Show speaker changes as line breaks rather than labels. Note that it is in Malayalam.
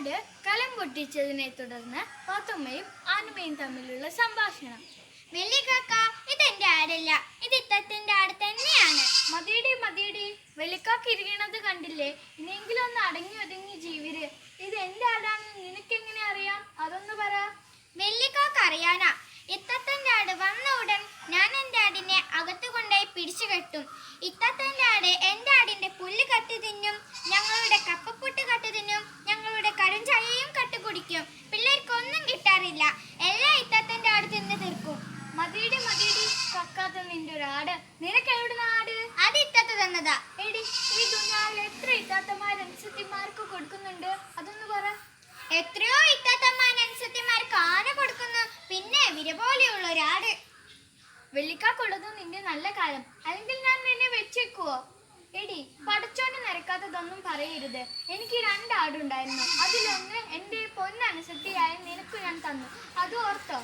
ആട് കലം പൊട്ടിച്ചതിനെ തുടർന്ന് പാത്തുമ്മയും ആനുമയും തമ്മിലുള്ള സംഭാഷണം.
വെള്ളിക്കാക്ക, ഇതെന്റെ ആടല്ല, ഇത് ഇത്തത്തിന്റെ ആട് തന്നെയാണ്.
മതിയടി, വെള്ളിക്കാക്ക് ഇരിക്കണത് കണ്ടില്ലേ? ഇനിയെങ്കിലും ഒന്ന് അടങ്ങി ഒതുങ്ങി ജീവിര്. ഇത് എന്റെ ആടാണെന്ന് നിനക്കെങ്ങനെ അറിയാം? അതൊന്ന് പറ.
വെള്ളിക്കാക്ക അറിയാനാ? ഇത്തത്തിന്റെ ആട് വന്ന ഉടൻ ഞാൻ എന്റെ ആടിനെ അകത്തു കൊണ്ടുപോയി പിടിച്ചു കെട്ടും. ഇത്തത്തിന്റെ ആട് എന്റെ ആടിന്റെ പുല്ല് കട്ടി തിന്നും, ഞങ്ങളുടെ കപ്പപ്പൊട്ട് കട്ടി തിന്നും, ഞങ്ങളുടെ കരുംചായയും കട്ടി കുടിക്കും. പിള്ളേർക്കൊന്നും കിട്ടാറില്ല, എല്ലാം ഇത്തത്തിന്റെ ആട് തിന്ന് തീർക്കും.
മതിയടി, കക്കാത്ത നിന്റെ ഒരു ആട്. നിനക്ക് എവിടുന്ന ആട്?
അത് ഇത്തത്ത തന്നതാ.
എടി, ഈ ദുനിയാവിൽ എത്ര ഇത്താത്തമാർ അനുസത്തിമാർക്ക് കൊടുക്കുന്നുണ്ട്? അതൊന്ന് പറ.
എത്രയോ ഇത്തത്തമാർക്ക് ആന കൊടുക്കുന്നു, പിന്നെ വിര പോലെയുള്ള ഒരാട്.
വെള്ളിക്കാക്കുള്ളത് നിന്റെ നല്ല കാലം, അല്ലെങ്കിൽ ഞാൻ നിന്നെ വെച്ചേക്കുവോ? എടി, പടച്ചോന് നിരക്കാത്തതൊന്നും പറയരുത്. എനിക്ക് 2 ആടുണ്ടായിരുന്നു. അതിലൊന്ന് എന്റെ പൊന്നനുസത്തിയായ നിനക്ക് ഞാൻ തന്നു, അത് ഓർത്തോ?